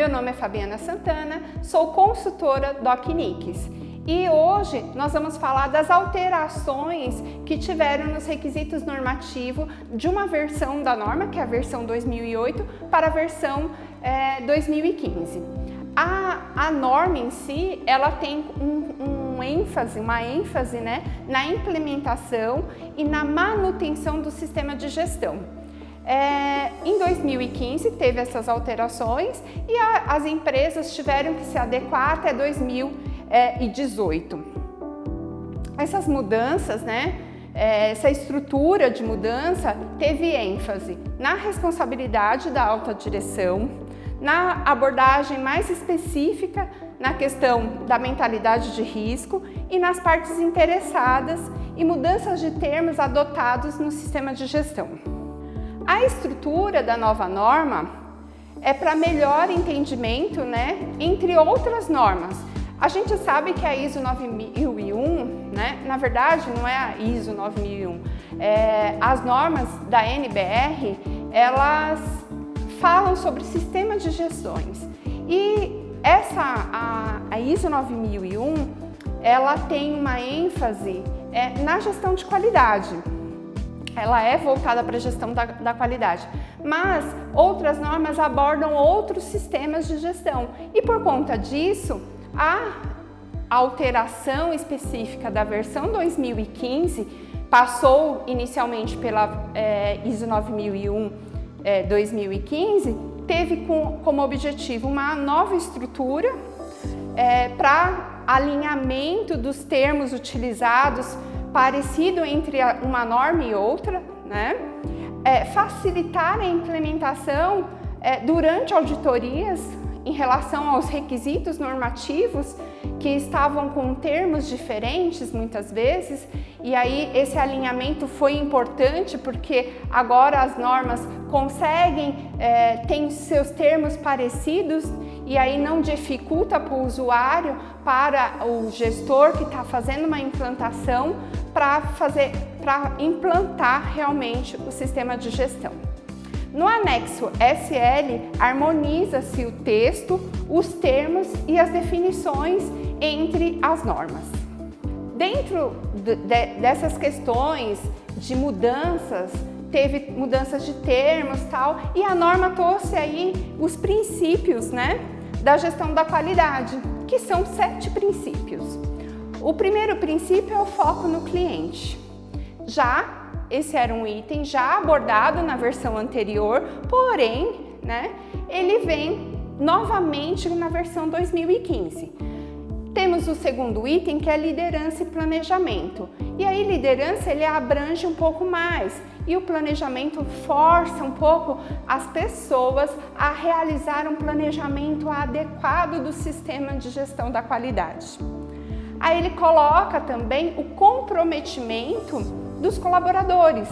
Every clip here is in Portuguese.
meu nome é Fabiana Santana, sou consultora DocNICS e hoje nós vamos falar das alterações que tiveram nos requisitos normativos de uma versão da norma, que é a versão 2008, para a versão 2015. A norma em si, ela tem uma ênfase, né, na implementação e na manutenção do sistema de gestão. Em 2015 teve essas alterações e as empresas tiveram que se adequar até 2018. Essas mudanças, né, essa estrutura de mudança teve ênfase na responsabilidade da alta direção, na abordagem mais específica na questão da mentalidade de risco e nas partes interessadas e mudanças de termos adotados no sistema de gestão. A estrutura da nova norma é para melhor entendimento, né, entre outras normas. A gente sabe que a ISO 9001, né, na verdade não é a ISO 9001, as normas da NBR, elas falam sobre sistema de gestões. E a ISO 9001, ela tem uma ênfase na gestão de qualidade. Ela é voltada para a gestão da qualidade, mas outras normas abordam outros sistemas de gestão e por conta disso, a alteração específica da versão 2015 passou inicialmente pela ISO 9001 2015, teve como objetivo uma nova estrutura para alinhamento dos termos utilizados parecido entre uma norma e outra, né? Facilitar a implementação durante auditorias em relação aos requisitos normativos que estavam com termos diferentes muitas vezes, e aí esse alinhamento foi importante porque agora as normas conseguem ter seus termos parecidos e aí não dificulta para o usuário, para o gestor que está fazendo uma implantação para implantar realmente o sistema de gestão. No anexo SL, harmoniza-se o texto, os termos e as definições entre as normas. Dentro dessas questões de mudanças, teve mudanças de termos e tal, e a norma trouxe aí os princípios, né, da gestão da qualidade, que são 7 princípios. O primeiro princípio é o foco no cliente. Esse era um item já abordado na versão anterior, porém, né, ele vem novamente na versão 2015. Temos o segundo item, que é liderança e planejamento. E aí liderança ele abrange um pouco mais e o planejamento força um pouco as pessoas a realizar um planejamento adequado do sistema de gestão da qualidade. Aí ele coloca também o comprometimento dos colaboradores.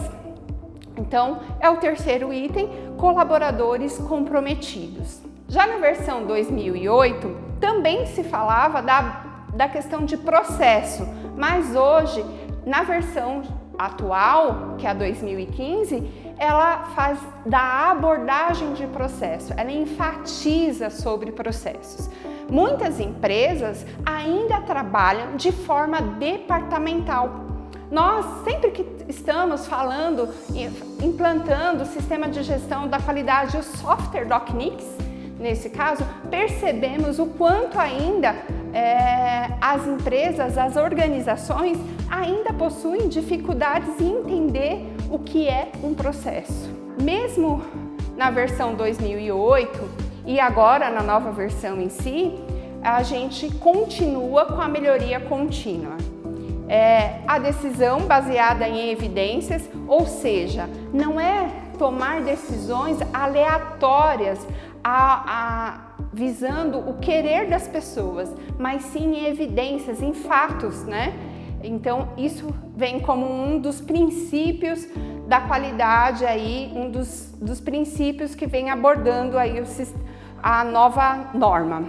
Então, é o terceiro item, colaboradores comprometidos. Já na versão 2008, também se falava da questão de processo, mas hoje, na versão atual, que é a 2015, ela faz da abordagem de processo, ela enfatiza sobre processos. Muitas empresas ainda trabalham de forma departamental. Nós, sempre que estamos falando, implantando o sistema de gestão da qualidade, o software DocNICS, nesse caso, percebemos o quanto ainda as empresas, as organizações ainda possuem dificuldades em entender o que é um processo. Mesmo na versão 2008 e agora na nova versão em si, a gente continua com a melhoria contínua. A decisão baseada em evidências, ou seja, não é tomar decisões aleatórias visando o querer das pessoas, mas sim em evidências, em fatos, né? Então, isso vem como um dos princípios da qualidade aí, um dos princípios que vem abordando aí a nova norma.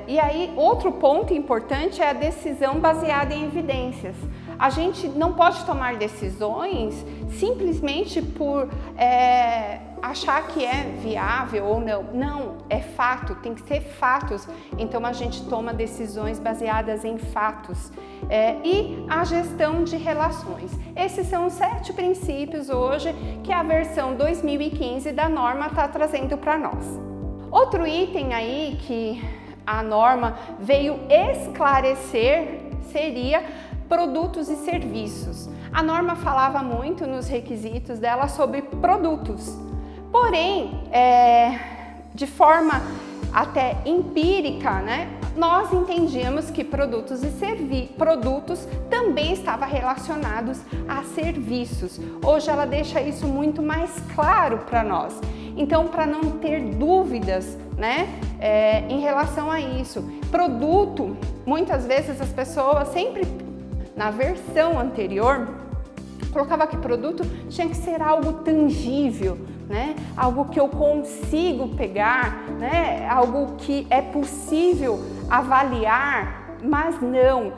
E aí, outro ponto importante é a decisão baseada em evidências. A gente não pode tomar decisões simplesmente por achar que é viável ou não. Não, é fato, tem que ser fatos. Então a gente toma decisões baseadas em fatos. E a gestão de relações. Esses são os 7 princípios hoje que a versão 2015 da norma está trazendo para nós. Outro item aí que a norma veio esclarecer seria produtos e serviços. A norma falava muito nos requisitos dela sobre produtos, porém, de forma até empírica, né, nós entendíamos que produtos também estavam relacionados a serviços. Hoje ela deixa isso muito mais claro para nós. Então, para não ter dúvidas, né, em relação a isso, produto, muitas vezes as pessoas sempre na versão anterior colocava que produto tinha que ser algo tangível, né? Algo que eu consigo pegar, né? Algo que é possível avaliar, mas não.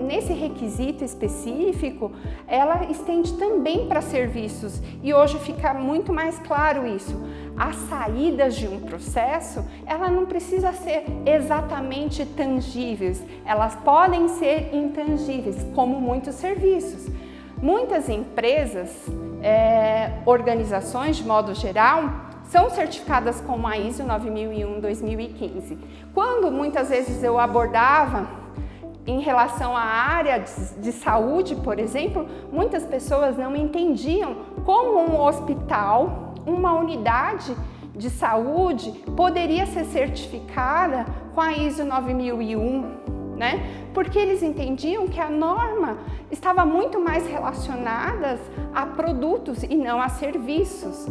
Nesse requisito específico, ela estende também para serviços e hoje fica muito mais claro isso. As saídas de um processo, ela não precisa ser exatamente tangíveis, elas podem ser intangíveis, como muitos serviços. Muitas empresas, organizações de modo geral, são certificadas como a ISO 9001-2015. Quando muitas vezes eu abordava em relação à área de saúde, por exemplo, muitas pessoas não entendiam como um hospital, uma unidade de saúde poderia ser certificada com a ISO 9001, né? Porque eles entendiam que a norma estava muito mais relacionada a produtos e não a serviços.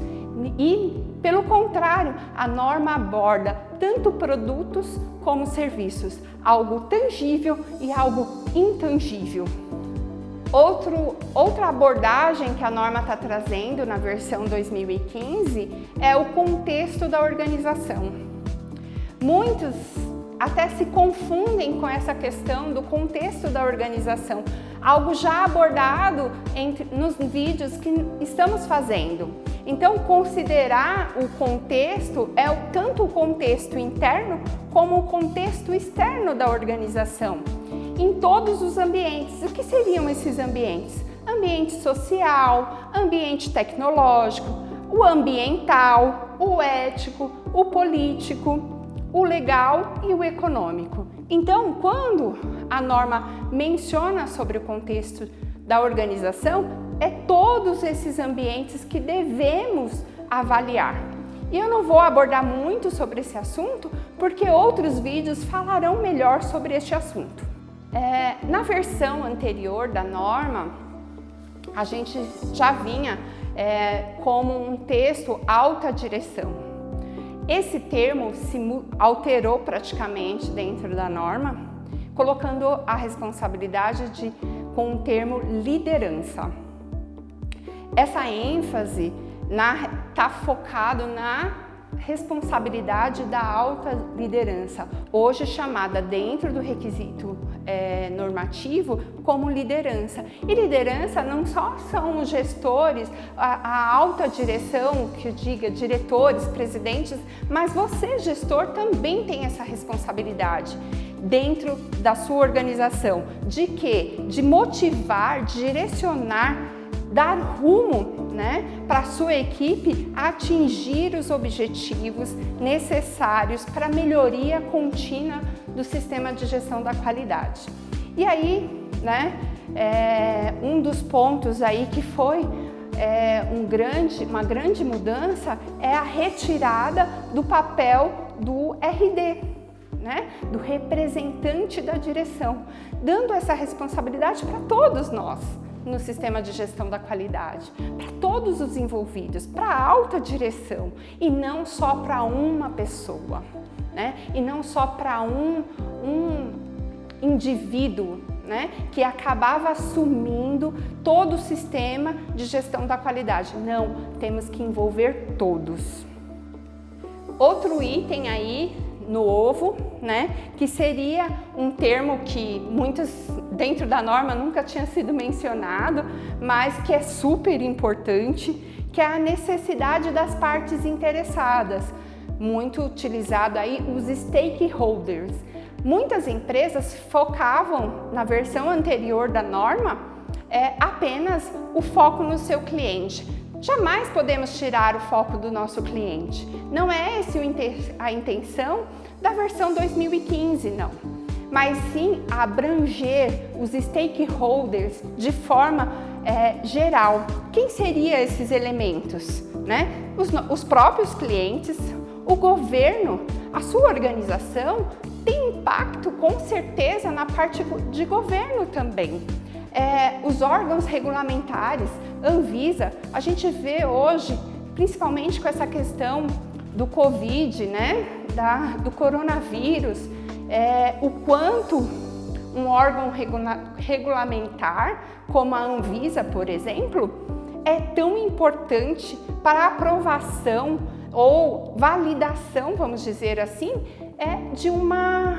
E, pelo contrário, a norma aborda tanto produtos como serviços, algo tangível e algo intangível. Outra abordagem que a norma está trazendo na versão 2015 é o contexto da organização. Muitos até se confundem com essa questão do contexto da organização, algo já abordado nos vídeos que estamos fazendo. Então, considerar o contexto tanto o contexto interno como o contexto externo da organização, em todos os ambientes. O que seriam esses ambientes? Ambiente social, ambiente tecnológico, o ambiental, o ético, o político, o legal e o econômico. Então, quando a norma menciona sobre o contexto da organização, é todos esses ambientes que devemos avaliar. E eu não vou abordar muito sobre esse assunto, porque outros vídeos falarão melhor sobre este assunto. Na versão anterior da norma, a gente já vinha como um texto alta direção. Esse termo se alterou praticamente dentro da norma, colocando a responsabilidade com o termo liderança. Essa ênfase está focado na responsabilidade da alta liderança, hoje chamada dentro do requisito normativo como liderança. E liderança não só são os gestores, a alta direção, que eu diga diretores, presidentes, mas você, gestor, também tem essa responsabilidade dentro da sua organização. De quê? De motivar, direcionar, dar rumo, né, para a sua equipe atingir os objetivos necessários para a melhoria contínua do sistema de gestão da qualidade. E aí, né, um dos pontos aí que foi uma grande mudança é a retirada do papel do RD, né, do representante da direção, dando essa responsabilidade para todos nós no sistema de gestão da qualidade, para todos os envolvidos, para a alta direção e não só para uma pessoa, né? E não só para um indivíduo, né? Que acabava assumindo todo o sistema de gestão da qualidade. Não, temos que envolver todos. Outro item aí novo, né, que seria um termo que muitos dentro da norma nunca tinha sido mencionado, mas que é super importante, que é a necessidade das partes interessadas, muito utilizado aí os stakeholders. Muitas empresas focavam na versão anterior da norma apenas o foco no seu cliente. Jamais podemos tirar o foco do nosso cliente. Não é essa a intenção da versão 2015, não. Mas sim abranger os stakeholders de forma geral. Quem seriam esses elementos? Né? Os próprios clientes, o governo, a sua organização tem impacto com certeza na parte de governo também. Os órgãos regulamentares, Anvisa, a gente vê hoje, principalmente com essa questão do Covid, né, do coronavírus, o quanto um órgão regulamentar, como a Anvisa, por exemplo, é tão importante para a aprovação ou validação, vamos dizer assim, de uma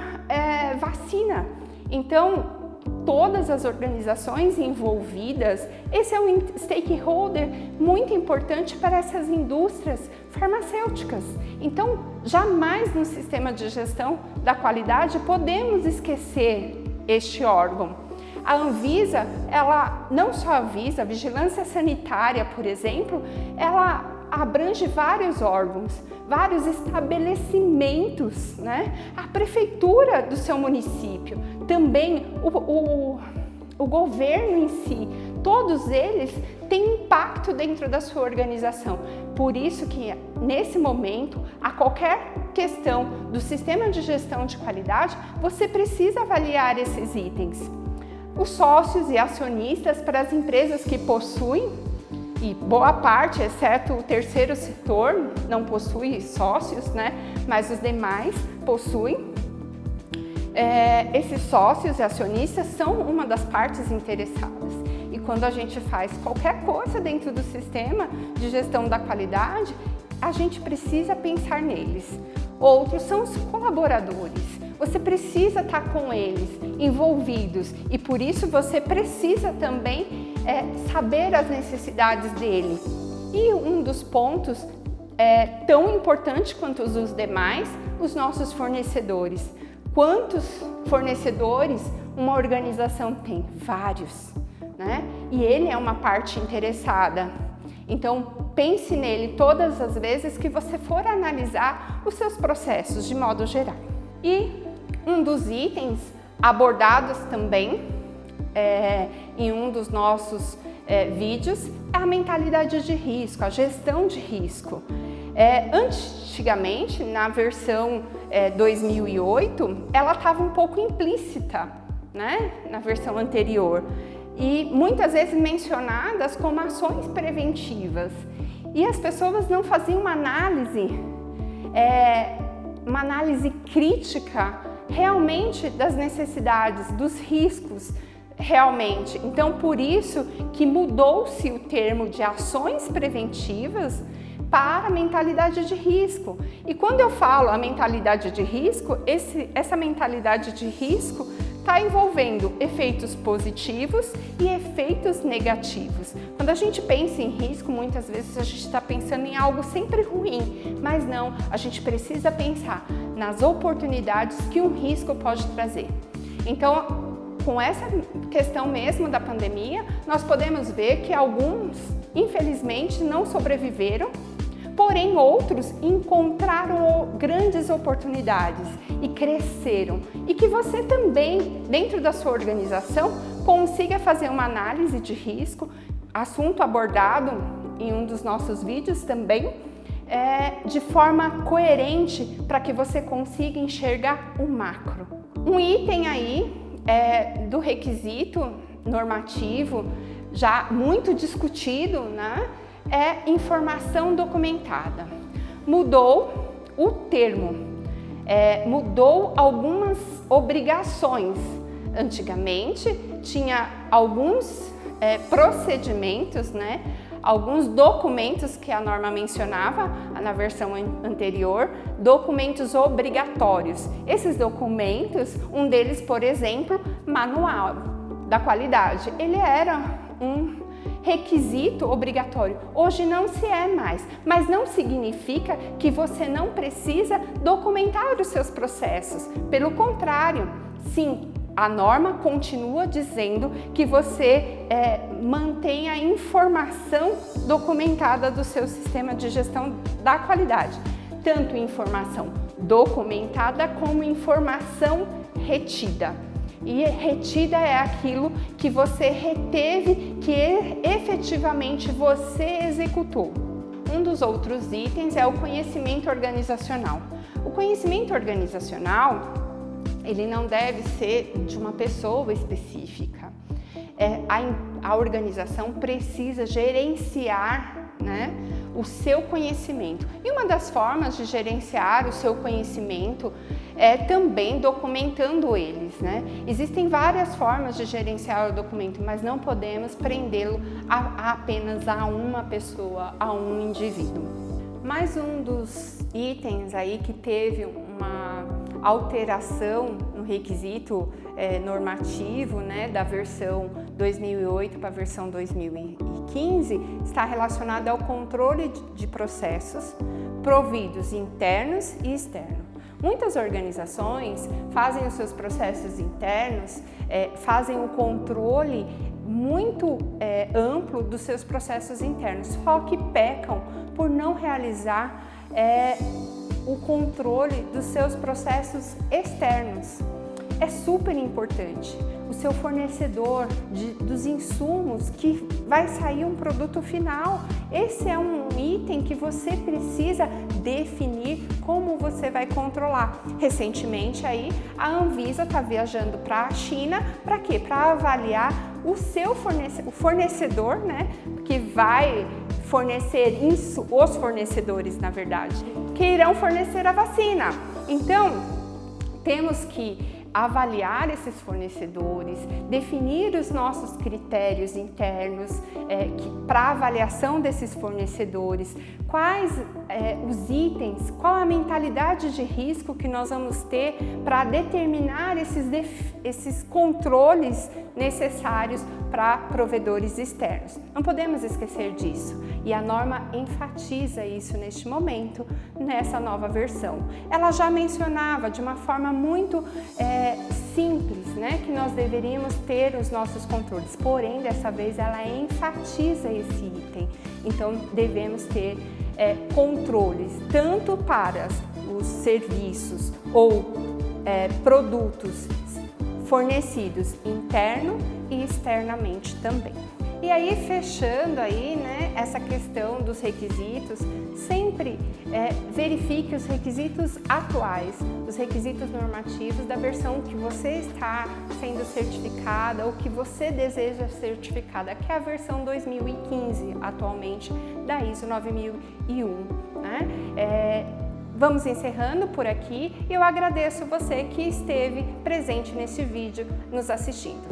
vacina. Então, todas as organizações envolvidas, esse é um stakeholder muito importante para essas indústrias farmacêuticas. Então, jamais no sistema de gestão da qualidade podemos esquecer este órgão. A Anvisa, ela não só avisa, a vigilância sanitária, por exemplo, ela abrange vários órgãos, vários estabelecimentos, né? A prefeitura do seu município, também o governo em si, todos eles têm impacto dentro da sua organização. Por isso que, nesse momento, a qualquer questão do sistema de gestão de qualidade, você precisa avaliar esses itens. Os sócios e acionistas para as empresas que possuem, e boa parte, exceto o terceiro setor, não possui sócios, né? Mas os demais possuem. Esses sócios e acionistas são uma das partes interessadas. E quando a gente faz qualquer coisa dentro do sistema de gestão da qualidade, a gente precisa pensar neles. Outros são os colaboradores. Você precisa estar com eles, envolvidos, e por isso você precisa também saber as necessidades dele. E um dos pontos tão importante quanto os demais, os nossos fornecedores. Quantos fornecedores uma organização tem? Vários, né? E ele é uma parte interessada. Então, pense nele todas as vezes que você for analisar os seus processos de modo geral. E um dos itens abordados também em um dos nossos vídeos é a mentalidade de risco, a gestão de risco. Antigamente, na versão 2008, ela estava um pouco implícita, né, na versão anterior, e muitas vezes mencionadas como ações preventivas. E as pessoas não faziam uma análise crítica realmente das necessidades, dos riscos realmente. Então, por isso que mudou-se o termo de ações preventivas para a mentalidade de risco. E quando eu falo a mentalidade de risco, essa mentalidade de risco está envolvendo efeitos positivos e efeitos negativos. Quando a gente pensa em risco, muitas vezes a gente está pensando em algo sempre ruim, mas não, a gente precisa pensar nas oportunidades que um risco pode trazer. Então, com essa questão mesmo da pandemia, nós podemos ver que alguns, infelizmente, não sobreviveram, porém outros encontraram grandes oportunidades e cresceram. E que você também, dentro da sua organização, consiga fazer uma análise de risco, assunto abordado em um dos nossos vídeos também, de forma coerente para que você consiga enxergar o macro. Um item aí do requisito normativo, já muito discutido, né? É informação documentada. Mudou o termo, mudou algumas obrigações. Antigamente tinha alguns procedimentos, né? Alguns documentos que a norma mencionava na versão anterior, documentos obrigatórios. Esses documentos, um deles, por exemplo, manual da qualidade, ele era um requisito obrigatório. Hoje não se é mais, mas não significa que você não precisa documentar os seus processos. Pelo contrário, sim, a norma continua dizendo que você mantenha a informação documentada do seu sistema de gestão da qualidade, tanto informação documentada como informação retida. E retida é aquilo que você reteve, que efetivamente você executou. Um dos outros itens é o conhecimento organizacional. O conhecimento organizacional, ele não deve ser de uma pessoa específica. A organização precisa gerenciar, né, o seu conhecimento. E uma das formas de gerenciar o seu conhecimento é também documentando eles, né? Existem várias formas de gerenciar o documento, mas não podemos prendê-lo apenas a uma pessoa, a um indivíduo. Mais um dos itens aí que teve uma alteração no requisito normativo, né, da versão 2008 para a versão 2015 está relacionado ao controle de processos providos internos e externos. Muitas organizações fazem os seus processos internos, fazem um controle muito amplo dos seus processos internos, só que pecam por não realizar o controle dos seus processos externos. É super importante o seu fornecedor dos insumos que vai sair um produto final. Esse é um item que você precisa definir como você vai controlar. Recentemente aí a Anvisa está viajando para a China para quê? Para avaliar o seu fornecedor, né, que vai fornecer os fornecedores, na verdade, que irão fornecer a vacina. Então, temos que avaliar esses fornecedores, definir os nossos critérios internos para avaliação desses fornecedores, quais os itens, qual a mentalidade de risco que nós vamos ter para determinar esses controles necessários para provedores externos. Não podemos esquecer disso e a norma enfatiza isso neste momento, nessa nova versão. Ela já mencionava de uma forma muito simples, né, que nós deveríamos ter os nossos controles, porém dessa vez ela enfatiza esse item. Então devemos ter controles tanto para os serviços ou produtos fornecidos interno e externamente também. E aí, fechando aí, né, essa questão dos requisitos, sempre verifique os requisitos atuais, os requisitos normativos da versão que você está sendo certificada ou que você deseja certificada, que é a versão 2015 atualmente da ISO 9001, né? Vamos encerrando por aqui e eu agradeço você que esteve presente nesse vídeo nos assistindo.